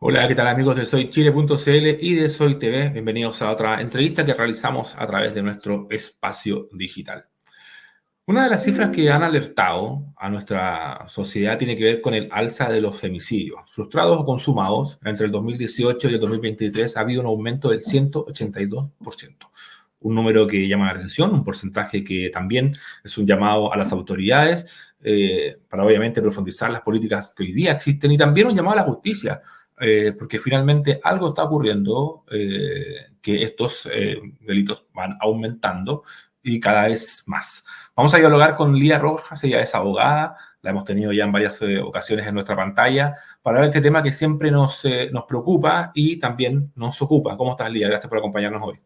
Hola, ¿qué tal amigos de SoyChile.cl y de Soy TV? Bienvenidos a otra entrevista que realizamos a través de nuestro espacio digital. Una de las cifras que han alertado a nuestra sociedad tiene que ver con el alza de los femicidios. Frustrados o consumados, entre el 2018 y el 2023 ha habido un aumento del 182%. Un número que llama la atención, un porcentaje que también es un llamado a las autoridades para obviamente profundizar las políticas que hoy día existen y también un llamado a la justicia, porque finalmente algo está ocurriendo, que estos delitos van aumentando y cada vez más. Vamos a dialogar con Lía Rojas, ella es abogada, la hemos tenido ya en varias ocasiones en nuestra pantalla, para ver este tema que siempre nos preocupa y también nos ocupa. ¿Cómo estás, Lía? Gracias por acompañarnos hoy.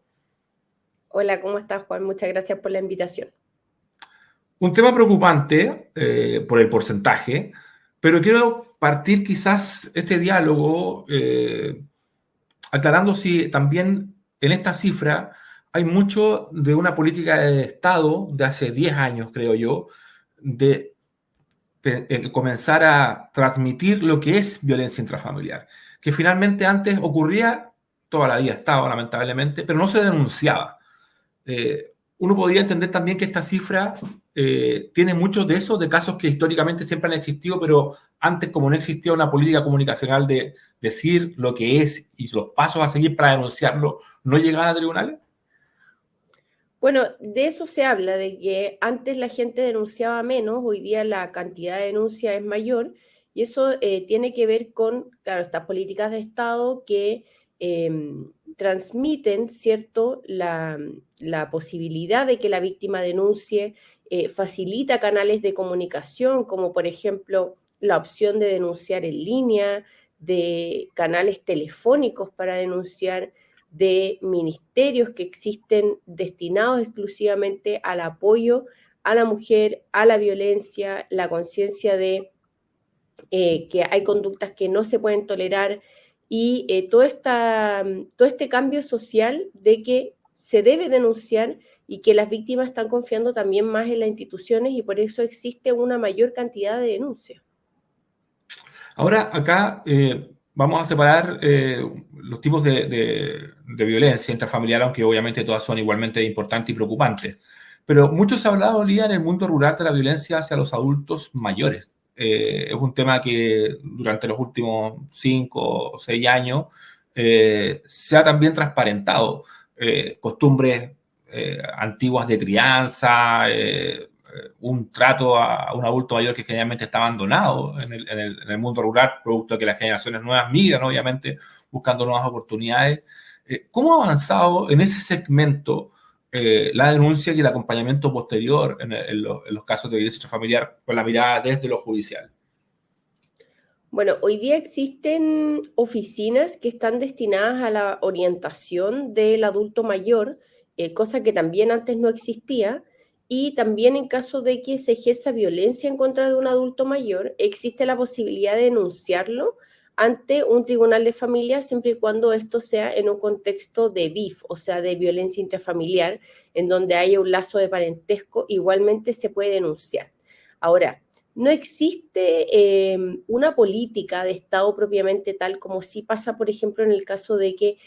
Hola, ¿cómo estás, Juan? Muchas gracias por la invitación. Un tema preocupante por el porcentaje, pero quiero partir quizás este diálogo aclarando si también en esta cifra hay mucho de una política de Estado de hace 10 años, creo yo, de comenzar a transmitir lo que es violencia intrafamiliar, que finalmente antes ocurría, toda la vida estaba lamentablemente, pero no se denunciaba. Uno podría entender también que esta cifra tiene muchos de esos, de casos que históricamente siempre han existido, pero antes como no existía una política comunicacional de decir lo que es y los pasos a seguir para denunciarlo, no llegaban a tribunales. Bueno, de eso se habla, de que antes la gente denunciaba menos, hoy día la cantidad de denuncias es mayor, y eso tiene que ver con, claro, estas políticas de Estado que eh, transmiten, ¿cierto?, la posibilidad de que la víctima denuncie, facilita canales de comunicación, como por ejemplo la opción de denunciar en línea, de canales telefónicos para denunciar, de ministerios que existen destinados exclusivamente al apoyo a la mujer, a la violencia, la conciencia de que hay conductas que no se pueden tolerar y todo este cambio social de que se debe denunciar y que las víctimas están confiando también más en las instituciones y por eso existe una mayor cantidad de denuncias. Ahora, acá vamos a separar los tipos de violencia intrafamiliar, aunque obviamente todas son igualmente importantes y preocupantes. Pero mucho se ha hablado, Lía, en el mundo rural de la violencia hacia los adultos mayores. Es un tema que durante los últimos 5 o 6 años se ha también transparentado. Costumbres antiguas de crianza, un trato a un adulto mayor que generalmente está abandonado en el mundo rural, producto de que las generaciones nuevas migran, obviamente, buscando nuevas oportunidades. ¿Cómo ha avanzado en ese segmento la denuncia y el acompañamiento posterior en los casos de violencia intrafamiliar con la mirada desde lo judicial? Bueno, hoy día existen oficinas que están destinadas a la orientación del adulto mayor, cosa que también antes no existía, y también en caso de que se ejerza violencia en contra de un adulto mayor, existe la posibilidad de denunciarlo ante un tribunal de familia siempre y cuando esto sea en un contexto de BIF, o sea, de violencia intrafamiliar, en donde haya un lazo de parentesco, igualmente se puede denunciar. Ahora, no existe una política de Estado propiamente tal como sí pasa, por ejemplo, en el caso de que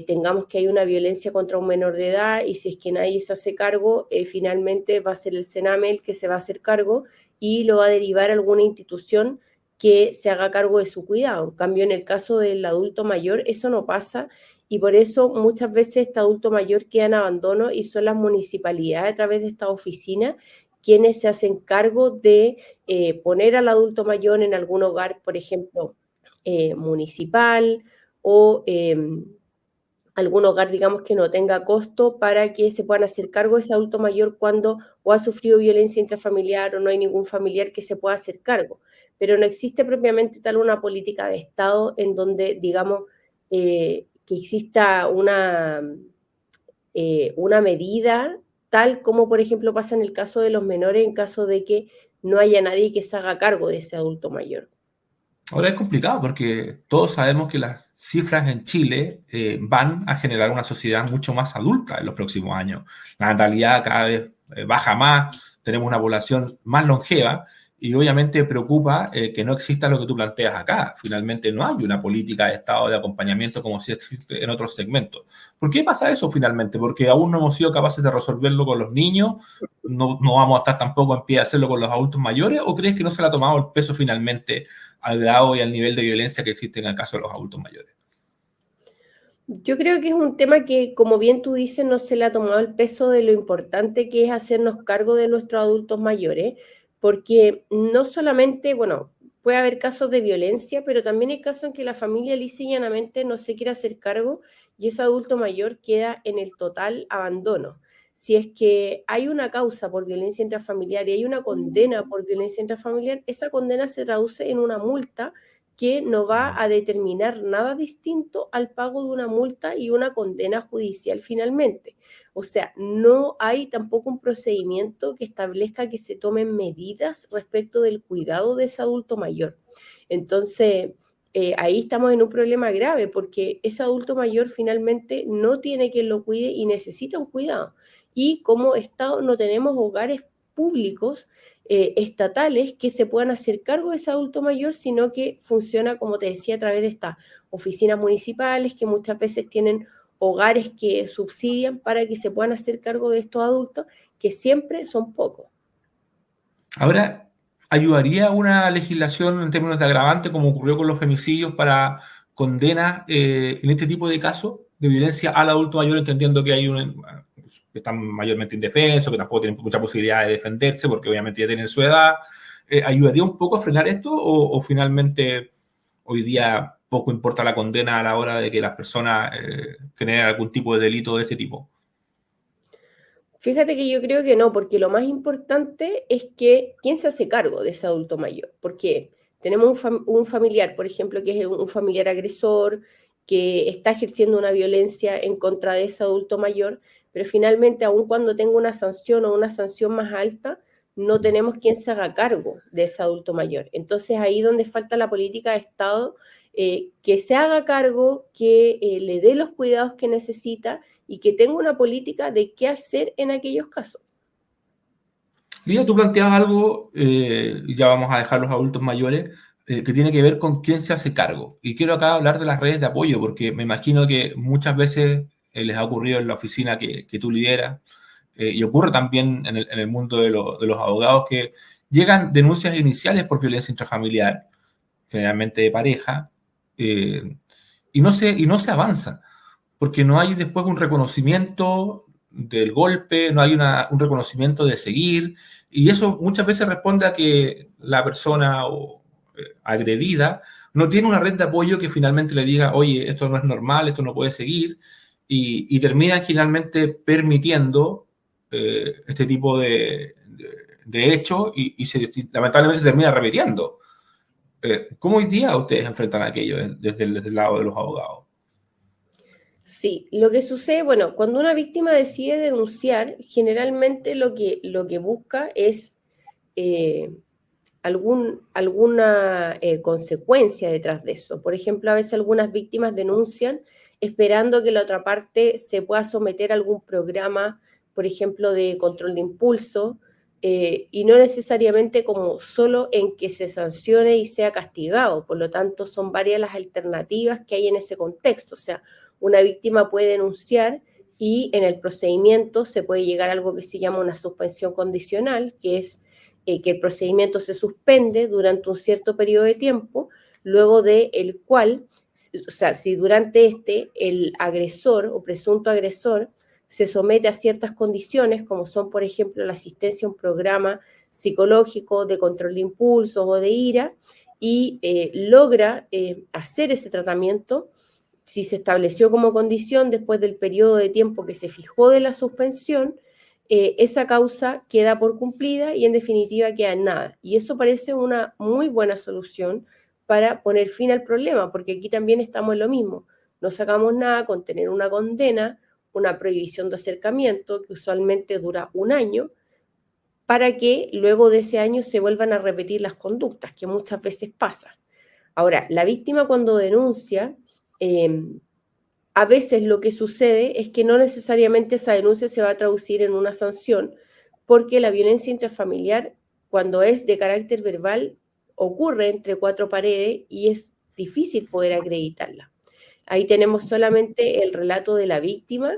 tengamos que hay una violencia contra un menor de edad y si es que nadie se hace cargo, finalmente va a ser el Sename el que se va a hacer cargo y lo va a derivar a alguna institución que se haga cargo de su cuidado. En cambio, en el caso del adulto mayor, eso no pasa y por eso muchas veces este adulto mayor queda en abandono y son las municipalidades a través de esta oficina quienes se hacen cargo de poner al adulto mayor en algún hogar, por ejemplo, municipal o algún hogar, digamos, que no tenga costo para que se puedan hacer cargo de ese adulto mayor cuando o ha sufrido violencia intrafamiliar o no hay ningún familiar que se pueda hacer cargo. Pero no existe propiamente tal una política de Estado en donde, digamos, que exista una medida tal como, por ejemplo, pasa en el caso de los menores, en caso de que no haya nadie que se haga cargo de ese adulto mayor. Ahora es complicado porque todos sabemos que las cifras en Chile van a generar una sociedad mucho más adulta en los próximos años. La natalidad cada vez baja más, tenemos una población más longeva Y obviamente preocupa que no exista lo que tú planteas acá. Finalmente no hay una política de Estado de acompañamiento como si existe en otros segmentos. ¿Por qué pasa eso finalmente? Porque aún no hemos sido capaces de resolverlo con los niños, no vamos a estar tampoco en pie de hacerlo con los adultos mayores, ¿o crees que no se le ha tomado el peso finalmente al grado y al nivel de violencia que existe en el caso de los adultos mayores? Yo creo que es un tema que, como bien tú dices, no se le ha tomado el peso de lo importante que es hacernos cargo de nuestros adultos mayores, porque no solamente, bueno, puede haber casos de violencia, pero también hay casos en que la familia lisa y llanamente no se quiere hacer cargo y ese adulto mayor queda en el total abandono. Si es que hay una causa por violencia intrafamiliar y hay una condena por violencia intrafamiliar, esa condena se traduce en una multa que no va a determinar nada distinto al pago de una multa y una condena judicial finalmente. O sea, no hay tampoco un procedimiento que establezca que se tomen medidas respecto del cuidado de ese adulto mayor. Entonces, ahí estamos en un problema grave porque ese adulto mayor finalmente no tiene quien lo cuide y necesita un cuidado. Y como Estado no tenemos hogares públicos estatales que se puedan hacer cargo de ese adulto mayor, sino que funciona, como te decía, a través de estas oficinas municipales que muchas veces tienen hogares que subsidian para que se puedan hacer cargo de estos adultos, que siempre son pocos. Ahora, ¿ayudaría una legislación en términos de agravante, como ocurrió con los femicidios, para condenas en este tipo de casos de violencia al adulto mayor, entendiendo que hay que están mayormente indefensos, que tampoco tienen mucha posibilidad de defenderse, porque obviamente ya tienen su edad? ¿Ayudaría un poco a frenar esto o finalmente hoy día poco importa la condena a la hora de que las personas generen algún tipo de delito de este tipo? Fíjate que yo creo que no, porque lo más importante es que quién se hace cargo de ese adulto mayor, porque tenemos un familiar, por ejemplo, que es un familiar agresor, que está ejerciendo una violencia en contra de ese adulto mayor, pero finalmente, aun cuando tenga una sanción o una sanción más alta, no tenemos quien se haga cargo de ese adulto mayor. Entonces, ahí donde falta la política de Estado, que se haga cargo, que le dé los cuidados que necesita y que tenga una política de qué hacer en aquellos casos. Lía, tú planteabas algo, y ya vamos a dejar los adultos mayores, que tiene que ver con quién se hace cargo. Y quiero acá hablar de las redes de apoyo, porque me imagino que muchas veces les ha ocurrido en la oficina que tú lideras, y ocurre también en el mundo de los abogados, que llegan denuncias iniciales por violencia intrafamiliar, generalmente de pareja, eh, y no se avanza, porque no hay después un reconocimiento del golpe, no hay un reconocimiento de seguir, y eso muchas veces responde a que la persona agredida no tiene una red de apoyo que finalmente le diga, oye, esto no es normal, esto no puede seguir, y terminan finalmente permitiendo este tipo de hecho y lamentablemente se termina repitiendo. ¿Cómo hoy día ustedes enfrentan aquello desde el lado de los abogados? Sí, lo que sucede, bueno, cuando una víctima decide denunciar, generalmente lo que busca es eh, alguna consecuencia detrás de eso. Por ejemplo, a veces algunas víctimas denuncian esperando que la otra parte se pueda someter a algún programa, por ejemplo, de control de impulso, y no necesariamente como solo en que se sancione y sea castigado. Por lo tanto, son varias las alternativas que hay en ese contexto. O sea, una víctima puede denunciar y en el procedimiento se puede llegar a algo que se llama una suspensión condicional, que es que el procedimiento se suspende durante un cierto periodo de tiempo, luego de el cual, o sea, si durante el agresor o presunto agresor se somete a ciertas condiciones, como son, por ejemplo, la asistencia a un programa psicológico de control de impulsos o de ira, y logra hacer ese tratamiento, si se estableció como condición después del periodo de tiempo que se fijó de la suspensión, esa causa queda por cumplida y en definitiva queda en nada. Y eso parece una muy buena solución para poner fin al problema, porque aquí también estamos en lo mismo. No sacamos nada con tener una condena, una prohibición de acercamiento, que usualmente dura un año, para que luego de ese año se vuelvan a repetir las conductas, que muchas veces pasa. Ahora, la víctima cuando denuncia, eh, a veces lo que sucede es que no necesariamente esa denuncia se va a traducir en una sanción, porque la violencia intrafamiliar cuando es de carácter verbal, ocurre entre cuatro paredes y es difícil poder acreditarla. Ahí tenemos solamente el relato de la víctima,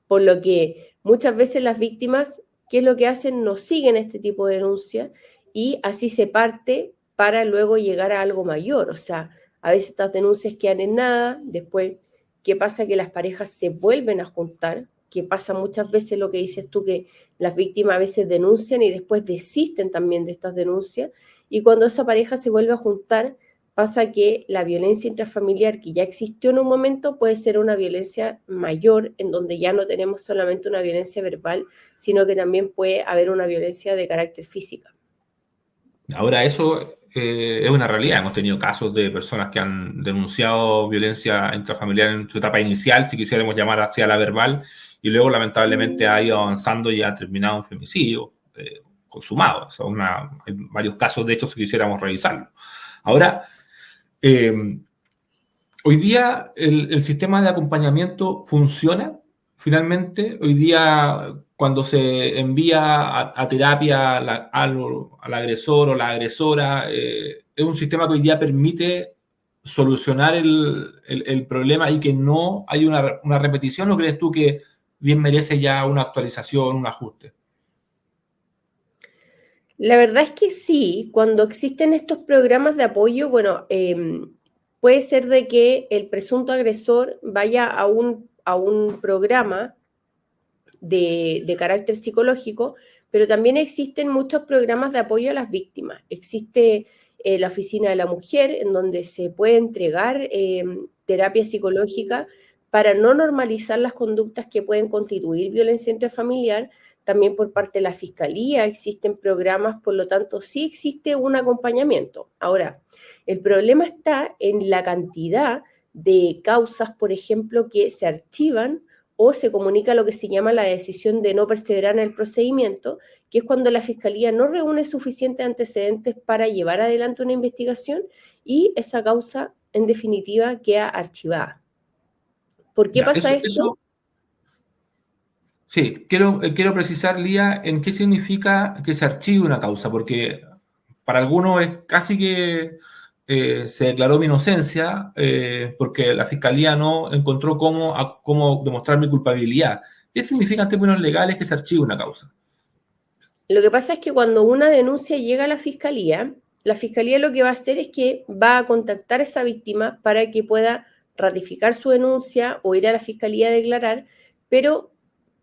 por lo que muchas veces las víctimas, ¿qué es lo que hacen? No siguen este tipo de denuncia y así se parte para luego llegar a algo mayor. O sea, a veces estas denuncias quedan en nada, después, ¿qué pasa? Que las parejas se vuelven a juntar, que pasa muchas veces lo que dices tú, que las víctimas a veces denuncian y después desisten también de estas denuncias, y cuando esa pareja se vuelve a juntar, pasa que la violencia intrafamiliar que ya existió en un momento puede ser una violencia mayor, en donde ya no tenemos solamente una violencia verbal, sino que también puede haber una violencia de carácter física. Ahora, eso es una realidad. Hemos tenido casos de personas que han denunciado violencia intrafamiliar en su etapa inicial, si quisiéramos llamar hacia la verbal, y luego lamentablemente ha ido avanzando y ha terminado en femicidio consumado. Hay varios casos, de hecho, si quisiéramos revisarlo. Ahora, hoy día el sistema de acompañamiento funciona. Finalmente, hoy día cuando se envía a terapia al agresor o la agresora, es un sistema que hoy día permite solucionar el problema y que no hay una repetición. ¿O crees tú que bien merece ya una actualización, un ajuste? La verdad es que sí, cuando existen estos programas de apoyo, bueno, puede ser de que el presunto agresor vaya a un programa de carácter psicológico, pero también existen muchos programas de apoyo a las víctimas. Existe la Oficina de la Mujer, en donde se puede entregar terapia psicológica para no normalizar las conductas que pueden constituir violencia intrafamiliar. También por parte de la Fiscalía existen programas, por lo tanto sí existe un acompañamiento. Ahora, el problema está en la cantidad de causas, por ejemplo, que se archivan o se comunica lo que se llama la decisión de no perseverar en el procedimiento, que es cuando la Fiscalía no reúne suficientes antecedentes para llevar adelante una investigación y esa causa, en definitiva, queda archivada. ¿Por qué Ya, pasa esto? Sí, quiero precisar, Lía, en qué significa que se archive una causa, porque para algunos es casi que se declaró mi inocencia porque la fiscalía no encontró cómo demostrar mi culpabilidad. ¿Qué significa en términos legales que se archive una causa? Lo que pasa es que cuando una denuncia llega a la Fiscalía lo que va a hacer es que va a contactar a esa víctima para que pueda ratificar su denuncia o ir a la Fiscalía a declarar, pero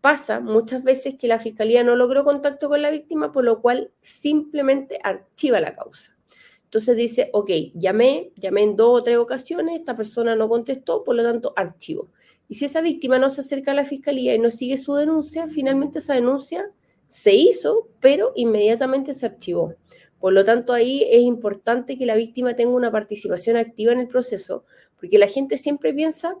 pasa muchas veces que la Fiscalía no logró contacto con la víctima, por lo cual simplemente archiva la causa. Entonces dice, ok, llamé en 2 o 3 ocasiones, esta persona no contestó, por lo tanto, archivo. Y si esa víctima no se acerca a la Fiscalía y no sigue su denuncia, finalmente esa denuncia se hizo, pero inmediatamente se archivó. Por lo tanto, ahí es importante que la víctima tenga una participación activa en el proceso, porque la gente siempre piensa,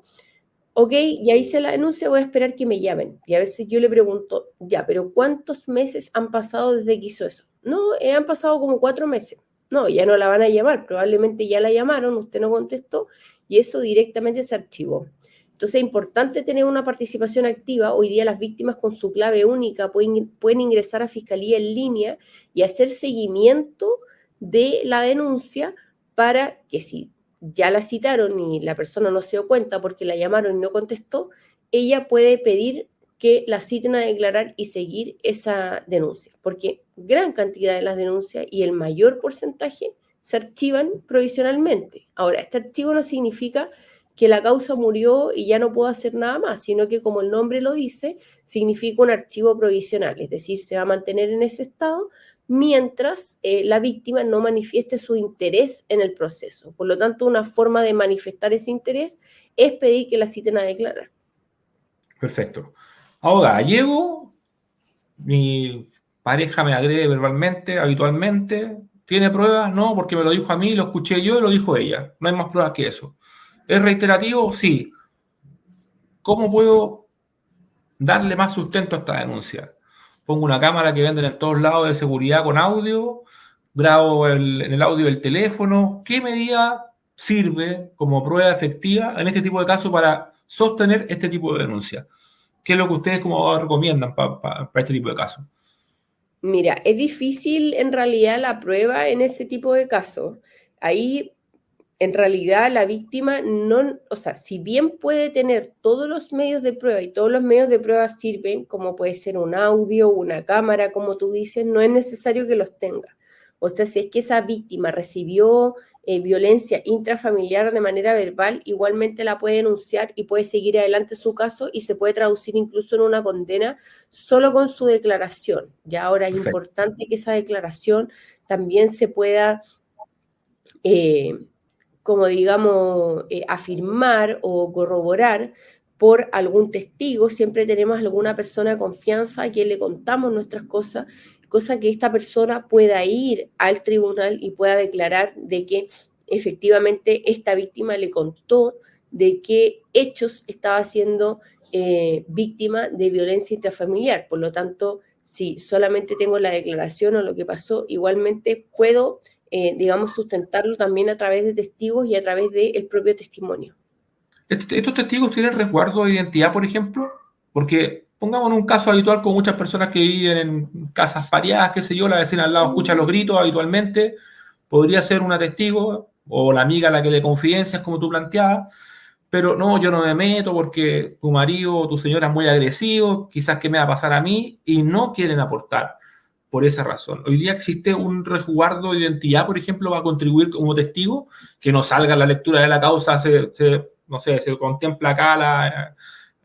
ok, ya hice la denuncia, voy a esperar que me llamen. Y a veces yo le pregunto, ya, pero ¿cuántos meses han pasado desde que hizo eso? No, han pasado como 4 meses. No, ya no la van a llamar, probablemente ya la llamaron, usted no contestó y eso directamente se archivó. Entonces es importante tener una participación activa. Hoy día las víctimas con su clave única pueden ingresar a Fiscalía en línea y hacer seguimiento de la denuncia para que si ya la citaron y la persona no se dio cuenta porque la llamaron y no contestó, ella puede pedir que la citen a declarar y seguir esa denuncia, porque gran cantidad de las denuncias y el mayor porcentaje se archivan provisionalmente. Ahora, este archivo no significa que la causa murió y ya no puedo hacer nada más, sino que como el nombre lo dice, significa un archivo provisional, es decir, se va a mantener en ese estado mientras la víctima no manifieste su interés en el proceso. Por lo tanto, una forma de manifestar ese interés es pedir que la citen a declarar. Perfecto. Ahora, llego, mi pareja me agrede verbalmente, habitualmente. ¿Tiene pruebas? No, porque me lo dijo a mí, lo escuché yo y lo dijo ella. No hay más pruebas que eso. ¿Es reiterativo? Sí. ¿Cómo puedo darle más sustento a esta denuncia? Pongo una cámara que venden en todos lados de seguridad con audio, grabo en el audio del teléfono. ¿Qué medida sirve como prueba efectiva en este tipo de casos para sostener este tipo de denuncia? ¿Qué es lo que ustedes como abogados recomiendan para este tipo de casos? Mira, es difícil en realidad la prueba en ese tipo de casos. Ahí, en realidad, la víctima no, o sea, si bien puede tener todos los medios de prueba y todos los medios de prueba sirven, como puede ser un audio, una cámara, como tú dices, no es necesario que los tenga. O sea, si es que esa víctima recibió violencia intrafamiliar de manera verbal, igualmente la puede denunciar y puede seguir adelante su caso y se puede traducir incluso en una condena solo con su declaración. Ya ahora es Perfecto. importante que esa declaración también se pueda, eh, como digamos, afirmar o corroborar por algún testigo. Siempre tenemos alguna persona de confianza a quien le contamos nuestras cosas, cosa que esta persona pueda ir al tribunal y pueda declarar de que efectivamente esta víctima le contó de qué hechos estaba siendo víctima de violencia intrafamiliar. Por lo tanto, si solamente tengo la declaración o lo que pasó, igualmente puedo, digamos, sustentarlo también a través de testigos y a través del propio testimonio. ¿Estos testigos tienen resguardo de identidad, por ejemplo? Porque pongamos un caso habitual con muchas personas que viven en casas pareadas, qué sé yo, la vecina al lado escucha los gritos habitualmente, podría ser una testigo o la amiga a la que le confidencias, como tú planteabas, pero no, yo no me meto porque tu marido o tu señora es muy agresivo, quizás qué me va a pasar a mí, y no quieren aportar por esa razón. Hoy día existe un resguardo de identidad, por ejemplo, va a contribuir como testigo, que no salga la lectura de la causa, no sé, se contempla acá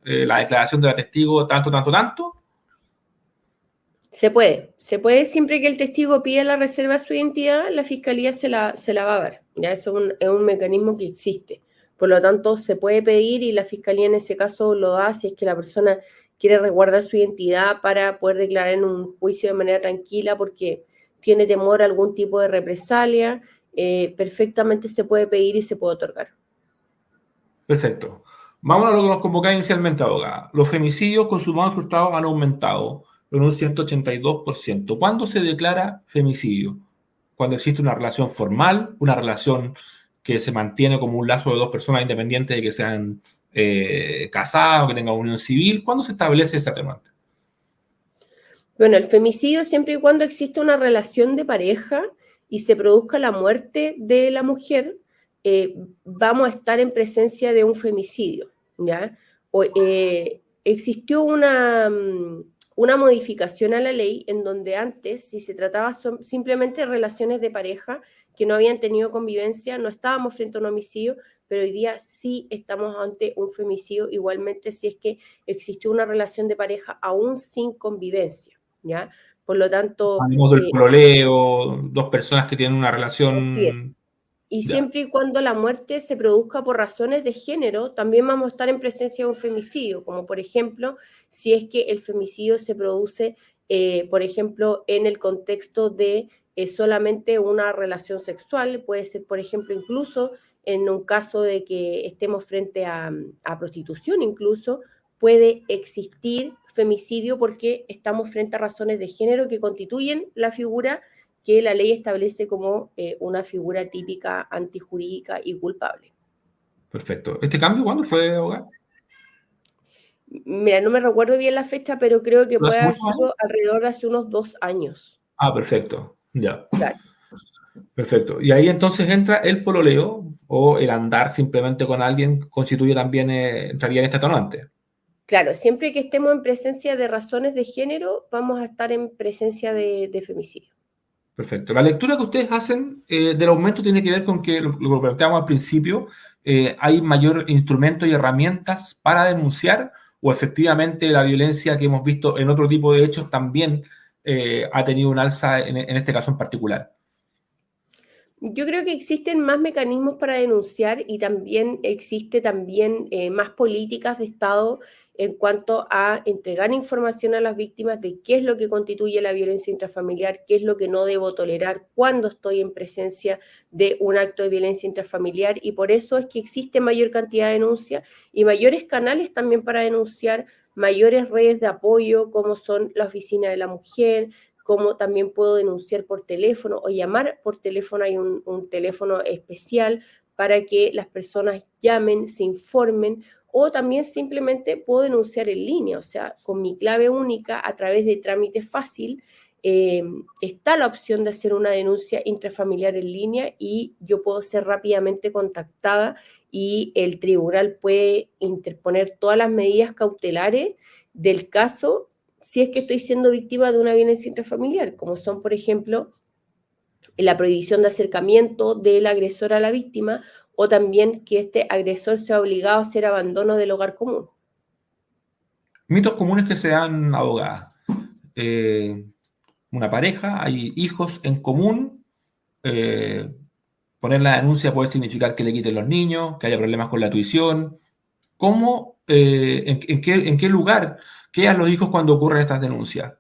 la declaración de la testigo, tanto, tanto, tanto. Se puede siempre que el testigo pida la reserva de su identidad, la fiscalía se la va a dar. Ya eso es un mecanismo que existe. Por lo tanto, se puede pedir y la fiscalía en ese caso lo da si es que la persona quiere resguardar su identidad para poder declarar en un juicio de manera tranquila porque tiene temor a algún tipo de represalia. Perfectamente se puede pedir y se puede otorgar. Perfecto. Vamos a lo que nos convocaba inicialmente, abogada. Los femicidios consumados en frustrados han aumentado en un 182%. ¿Cuándo se declara femicidio? Cuando existe una relación formal, una relación que se mantiene como un lazo de dos personas independientes de que sean casadas o que tengan unión civil. ¿Cuándo se establece ese atenuante? Bueno, el femicidio siempre y cuando existe una relación de pareja y se produzca la muerte de la mujer, vamos a estar en presencia de un femicidio, ¿ya? Existió una modificación a la ley en donde antes, si se trataba simplemente de relaciones de pareja que no habían tenido convivencia, no estábamos frente a un homicidio, pero hoy día sí estamos ante un femicidio, igualmente si es que existió una relación de pareja aún sin convivencia. ¿Ya? Por lo tanto, Hablamos del pololeo, dos personas que tienen una así es. relación. Y Ya, siempre y cuando la muerte se produzca por razones de género, también vamos a estar en presencia de un femicidio, como por ejemplo, si es que el femicidio se produce, por ejemplo, en el contexto de solamente una relación sexual, puede ser, por ejemplo, incluso en un caso de que estemos frente a prostitución, incluso puede existir femicidio porque estamos frente a razones de género que constituyen la figura que la ley establece como una figura típica antijurídica y culpable. perfecto. ¿Este cambio cuándo fue, abogado? Mira, no me recuerdo bien la fecha, pero creo que puede ¿Hace haber muchos años? sido alrededor de hace unos 2 años. Ah, perfecto. Ya. Claro. Perfecto. Y ahí entonces entra el pololeo o el andar simplemente con alguien constituye también, entraría en este atenuante. Claro, siempre que estemos en presencia de razones de género, vamos a estar en presencia de femicidio. Perfecto. La lectura que ustedes hacen del aumento tiene que ver con que, lo que planteamos al principio, hay mayor instrumentos y herramientas para denunciar o efectivamente la violencia que hemos visto en otro tipo de hechos también ha tenido un alza en este caso en particular. Yo creo que existen más mecanismos para denunciar y también existe también más políticas de Estado en cuanto a entregar información a las víctimas de qué es lo que constituye la violencia intrafamiliar, qué es lo que no debo tolerar cuando estoy en presencia de un acto de violencia intrafamiliar y por eso es que existe mayor cantidad de denuncias y mayores canales también para denunciar, mayores redes de apoyo como son la Oficina de la Mujer, como también puedo denunciar por teléfono o llamar por teléfono. Hay un teléfono especial para que las personas llamen, se informen, o también simplemente puedo denunciar en línea, o sea, con mi clave única a través de trámite fácil, está la opción de hacer una denuncia intrafamiliar en línea y yo puedo ser rápidamente contactada y el tribunal puede interponer todas las medidas cautelares del caso si es que estoy siendo víctima de una violencia intrafamiliar, como son, por ejemplo, la prohibición de acercamiento del agresor a la víctima o también que este agresor sea obligado a hacer abandono del hogar común. Mitos comunes que se dan, abogada. Una pareja, hay hijos en común, poner la denuncia puede significar que le quiten los niños, que haya problemas con la tuición. ¿Cómo, en qué lugar quedan los hijos cuando ocurren estas denuncias?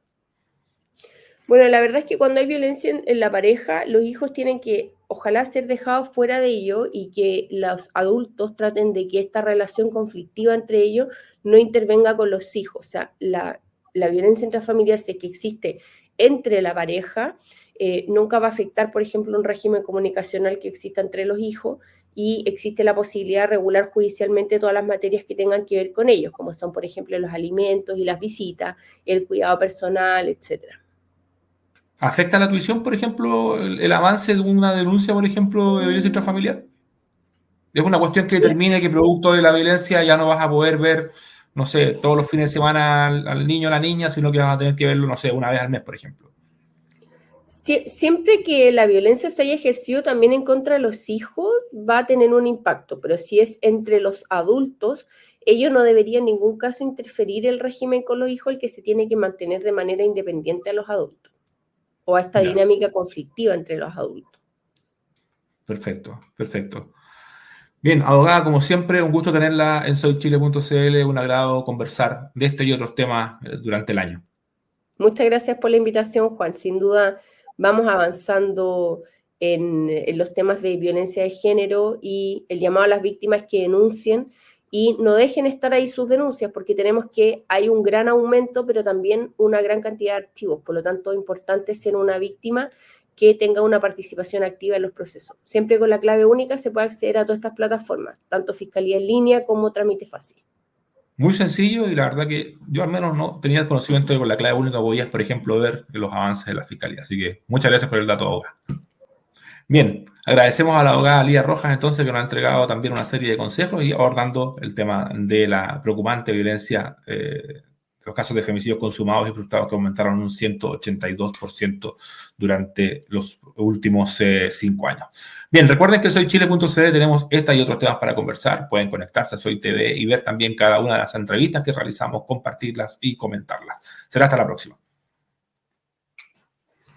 Bueno, la verdad es que cuando hay violencia en la pareja, los hijos tienen que, ojalá, ser dejados fuera de ello y que los adultos traten de que esta relación conflictiva entre ellos no intervenga con los hijos. O sea, la violencia intrafamiliar, si es que existe entre la pareja, nunca va a afectar, por ejemplo, un régimen comunicacional que exista entre los hijos y existe la posibilidad de regular judicialmente todas las materias que tengan que ver con ellos, como son, por ejemplo, los alimentos y las visitas, el cuidado personal, etcétera. ¿Afecta la tuición, por ejemplo, el avance de una denuncia, por ejemplo, de violencia intrafamiliar? ¿Es una cuestión que determine que producto de la violencia ya no vas a poder ver, no sé, todos los fines de semana al niño o la niña, sino que vas a tener que verlo, no sé, una vez al mes, por ejemplo? Siempre que la violencia se haya ejercido también en contra de los hijos, va a tener un impacto, pero si es entre los adultos, ellos no deberían en ningún caso interferir el régimen con los hijos, el que se tiene que mantener de manera independiente a los adultos, o a esta Ya. dinámica conflictiva entre los adultos. Perfecto, perfecto. Bien, abogada, como siempre, un gusto tenerla en soychile.cl, un agrado conversar de este y otros temas durante el año. Muchas gracias por la invitación, Juan. Sin duda vamos avanzando en los temas de violencia de género y el llamado a las víctimas que denuncien y no dejen estar ahí sus denuncias, porque hay un gran aumento, pero también una gran cantidad de archivos. Por lo tanto, es importante ser una víctima que tenga una participación activa en los procesos. Siempre con la clave única se puede acceder a todas estas plataformas, tanto Fiscalía en línea como Trámite Fácil. Muy sencillo y la verdad que yo al menos no tenía el conocimiento de que con la clave única podías, por ejemplo, ver los avances de la Fiscalía. Así que muchas gracias por el dato, abogada. Bien, agradecemos a la abogada Lía Rojas entonces que nos ha entregado también una serie de consejos y abordando el tema de la preocupante violencia, los casos de femicidios consumados y frustrados que aumentaron un 182% durante los últimos 5 años. Bien, recuerden que soychile.cl tenemos esta y otros temas para conversar. Pueden conectarse a Soy TV y ver también cada una de las entrevistas que realizamos, compartirlas y comentarlas. Será hasta la próxima.